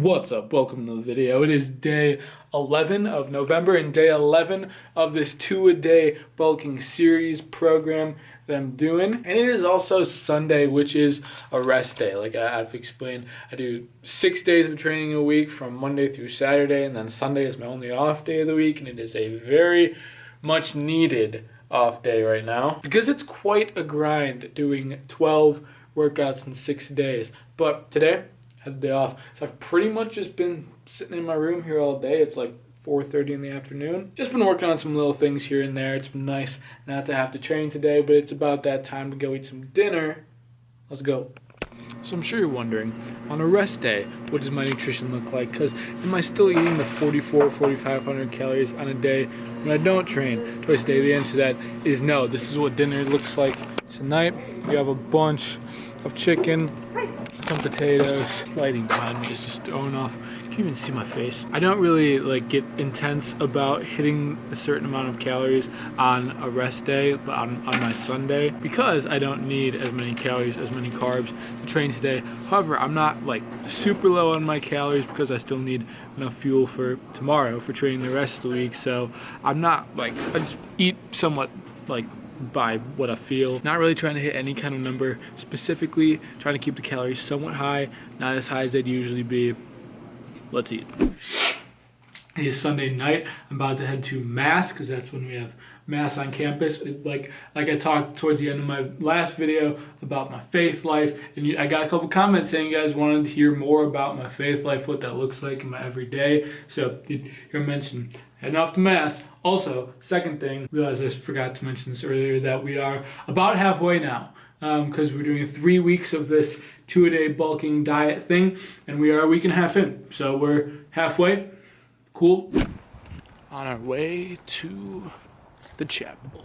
What's up? Welcome to the video. It is day 11 of November and day 11 of this 2-a-day bulking series program that I'm doing. And it is also Sunday, which is a rest day. Like I've explained, I do 6 days of training a week from Monday through Saturday, and then Sunday is my only off day of the week, and it is a very much needed off day right now because it's quite a grind doing 12 workouts in 6 days. But today, had the day off, so I've pretty much just been sitting in my room here all day. It's like 4:30 in the afternoon. Just been working on some little things here and there. It's been nice not to have to train today, but it's about that time to go eat some dinner. Let's go. So I'm sure you're wondering, on a rest day, what does my nutrition look like? Because am I still eating the 4,500 calories on a day when I don't train twice a day? The answer to that is no. This is what dinner looks like tonight. We have a bunch of chicken, some potatoes. Lighting behind me is just thrown off. You can even see my face. I don't really get intense about hitting a certain amount of calories on a rest day, but on my Sunday, because I don't need as many calories, as many carbs to train today. However, I'm not super low on my calories because I still need enough fuel for tomorrow for training the rest of the week. So I'm not I just eat somewhat by what I feel. Not really trying to hit any kind of number specifically, trying to keep the calories somewhat high, not as high as they'd usually be. Let's eat. It is Sunday night. I'm about to head to Mass because that's when we have Mass on campus. Like I talked towards the end of my last video about my faith life, and I got a couple comments saying you guys wanted to hear more about my faith life, what that looks like in my everyday. So you're mentioned heading off to Mass. Also, second thing, realized I forgot to mention this earlier, that we are about halfway now because we're doing 3 weeks of this 2-a-day bulking diet thing, and we are a week and a half in. So we're halfway. Cool. On our way to the chapel.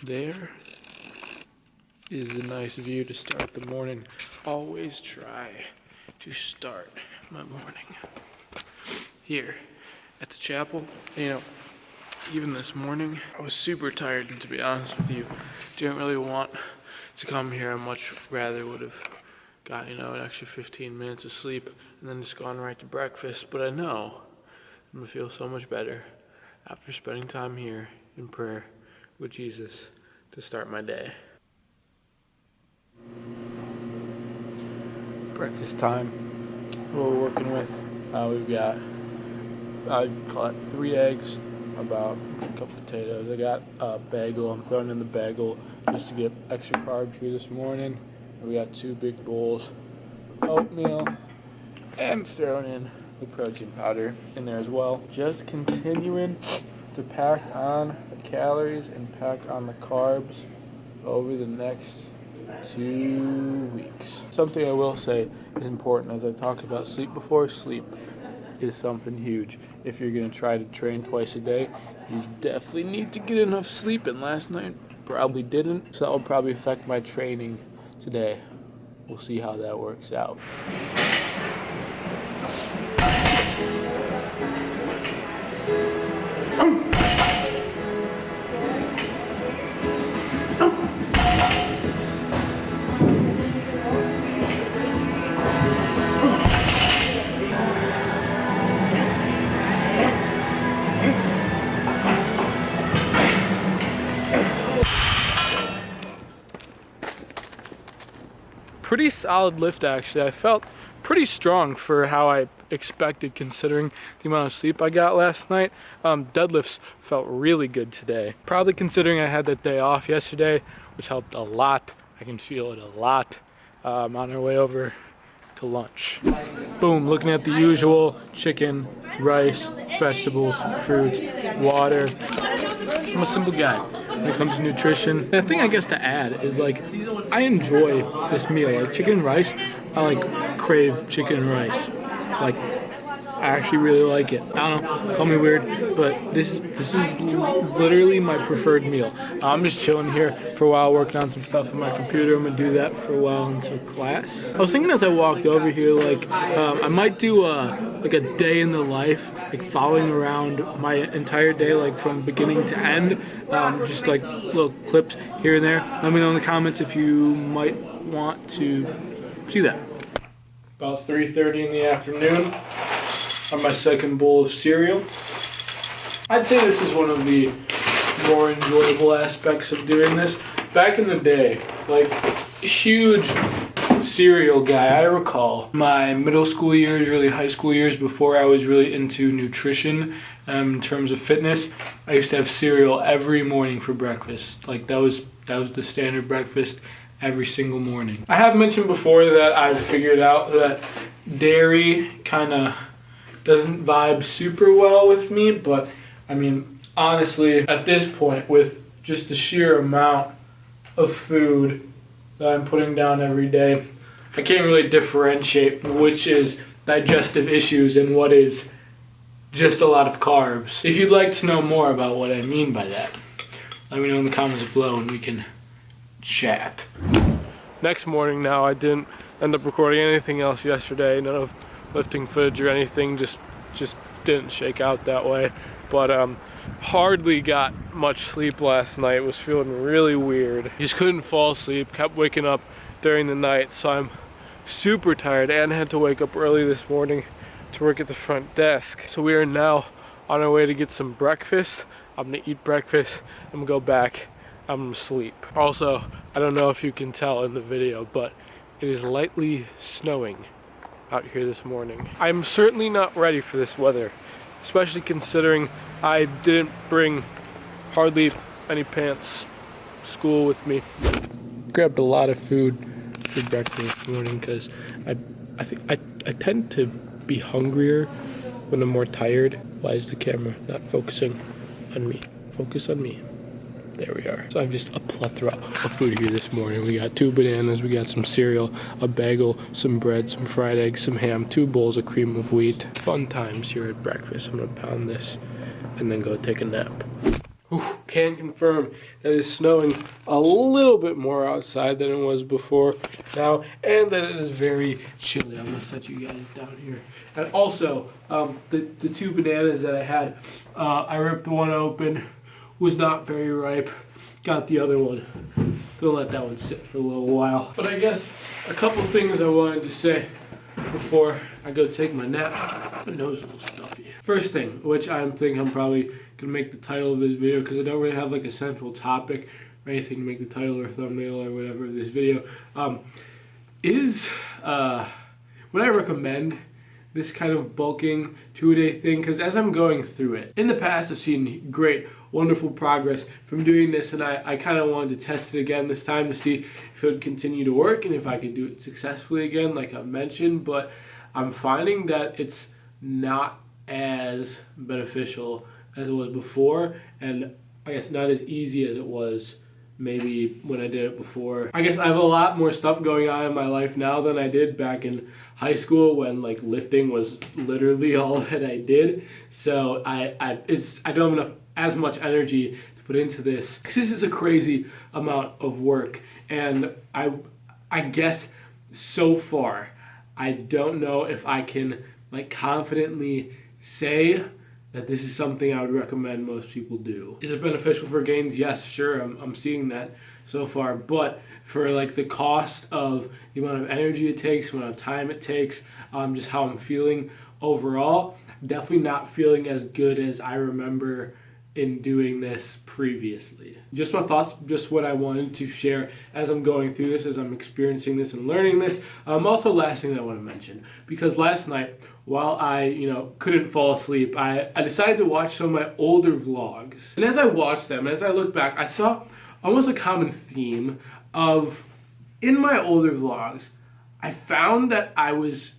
There is the nice view to start the morning. Always try to start my morning here at the chapel. Even this morning, I was super tired, and to be honest with you, didn't really want to come here. I much rather would have got, an extra 15 minutes of sleep and then just gone right to breakfast. But I know I'm gonna feel so much better after spending time here in prayer with Jesus to start my day. Breakfast time. What we're working with, we've got, I call it 3 eggs, about a couple potatoes. I got a bagel. I'm throwing in the bagel just to get extra carbs here this morning. And we got 2 big bowls of oatmeal, and throwing in the protein powder in there as well. Just continuing to pack on the calories and pack on the carbs over the next 2 weeks. Something I will say is important, as I talked about sleep before. Sleep is something huge. If you're going to try to train twice a day, you definitely need to get enough sleep, and last night probably didn't, so that will probably affect my training today. We'll see how that works out. Pretty solid lift, actually. I felt pretty strong for how I expected, considering the amount of sleep I got last night. Deadlifts felt really good today. Probably considering I had that day off yesterday, which helped a lot. I can feel it a lot. On our way over to lunch. Boom, looking at the usual: chicken, rice, vegetables, fruits, water. I'm a simple guy when it comes to nutrition. The thing I guess to add is I enjoy this meal. Chicken and rice, I crave chicken and rice I actually really like it. I don't know, call me weird, but this is literally my preferred meal. I'm just chilling here for a while, working on some stuff on my computer. I'm gonna do that for a while until class. I was thinking as I walked over here, like I might do like a day in the life, like following around my entire day, like from beginning to end, just like little clips here and there. Let me know in the comments if you might want to see that. About 3:30 in the afternoon on my second bowl of cereal. I'd say this is one of the more enjoyable aspects of doing this. Back in the day, like huge cereal guy, I recall my middle school years, early high school years, before I was really into nutrition in terms of fitness. I used to have cereal every morning for breakfast. Like that was the standard breakfast every single morning. I have mentioned before that I've figured out that dairy kind of doesn't vibe super well with me, but I mean, honestly, at this point, with just the sheer amount of food that I'm putting down every day, I can't really differentiate which is digestive issues and what is just a lot of carbs. If you'd like to know more about what I mean by that, let me know in the comments below and we can chat. Next morning now, I didn't end up recording anything else yesterday, none of lifting footage or anything, just didn't shake out that way. But hardly got much sleep last night, was feeling really weird. Just couldn't fall asleep, kept waking up during the night, so I'm super tired and had to wake up early this morning to work at the front desk. So we are now on our way to get some breakfast. I'm gonna eat breakfast, I'm gonna go back, I'm gonna sleep. Also, I don't know if you can tell in the video, but it is lightly snowing out here this morning. I'm certainly not ready for this weather, especially considering I didn't bring hardly any pants to school with me. Grabbed a lot of food for breakfast this morning because I think I tend to be hungrier when I'm more tired. Why is the camera not focusing on me? Focus on me. There we are. So I have just a plethora of food here this morning. We got 2 bananas, we got some cereal, a bagel, some bread, some fried eggs, some ham, 2 bowls of cream of wheat. Fun times here at breakfast. I'm gonna pound this and then go take a nap. Can confirm that it's snowing a little bit more outside than it was before now, and that it is very chilly. I'm gonna set you guys down here. And also, the 2 bananas that I had, I ripped one open, was not very ripe, got the other one. Gonna let that one sit for a little while. But I guess a couple things I wanted to say before I go take my nap. My nose is a little stuffy. First thing, which I think I'm probably gonna make the title of this video, because I don't really have like a central topic or anything to make the title or thumbnail or whatever of this video, is would I recommend this kind of bulking 2-a-day thing? Because as I'm going through it, in the past I've seen great, wonderful progress from doing this, and I kind of wanted to test it again this time to see if it would continue to work and if I could do it successfully again, like I've mentioned. But I'm finding that it's not as beneficial as it was before, and I guess not as easy as it was maybe when I did it before. I guess I have a lot more stuff going on in my life now than I did back in high school when like lifting was literally all that I did. So I don't have enough as much energy to put into this, because this is a crazy amount of work. And I guess so far I don't know if I can like confidently say that this is something I would recommend most people do. Is it beneficial for gains? Yes, sure, I'm seeing that so far, but for like the cost of the amount of energy it takes, the amount of time it takes, just how I'm feeling overall, definitely not feeling as good as I remember in doing this previously. Just my thoughts, just what I wanted to share as I'm going through this, as I'm experiencing this and learning this. Also, last thing that I want to mention, because last night while I couldn't fall asleep, I decided to watch some of my older vlogs. And as I watched them, as I look back, I saw almost a common theme of, in my older vlogs, I found that I was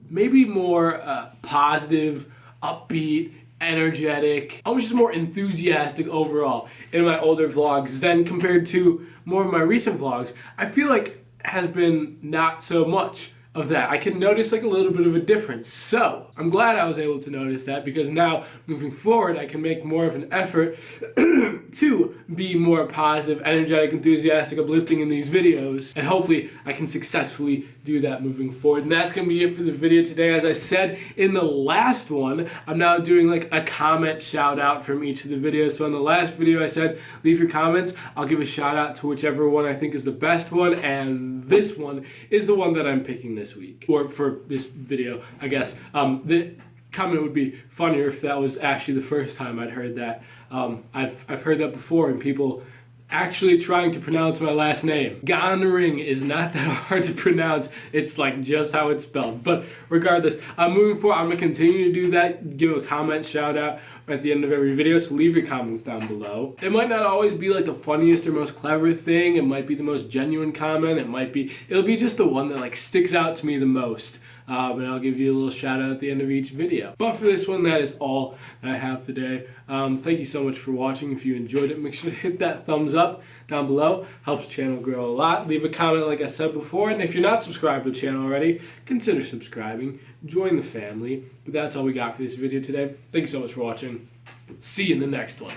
maybe more positive, upbeat, energetic. I was just more enthusiastic overall in my older vlogs than compared to more of my recent vlogs. I feel like has been not so much of that. I can notice like a little bit of a difference. So I'm glad I was able to notice that, because now moving forward I can make more of an effort to be more positive, energetic, enthusiastic, uplifting in these videos, and hopefully I can successfully do that moving forward. And that's gonna be it for the video today. As I said in the last one, I'm now doing like a comment shout out from each of the videos. So in the last video I said leave your comments, I'll give a shout out to whichever one I think is the best one, and this one is the one that I'm picking this week, or for this video, I guess. The comment would be funnier if that was actually the first time I'd heard that. I've heard that before, and people actually trying to pronounce my last name. Gonring is not that hard to pronounce. It's like just how it's spelled. But regardless, moving forward, I'm gonna continue to do that. Give a comment shout out at the end of every video, so leave your comments down below. It might not always be like the funniest or most clever thing. It might be the most genuine comment. It'll be just the one that like sticks out to me the most. And I'll give you a little shout out at the end of each video. But for this one, that is all that I have today. Thank you so much for watching. If you enjoyed it, make sure to hit that thumbs up down below. Helps the channel grow a lot. Leave a comment like I said before. And if you're not subscribed to the channel already, consider subscribing. Join the family. But that's all we got for this video today. Thank you so much for watching. See you in the next one.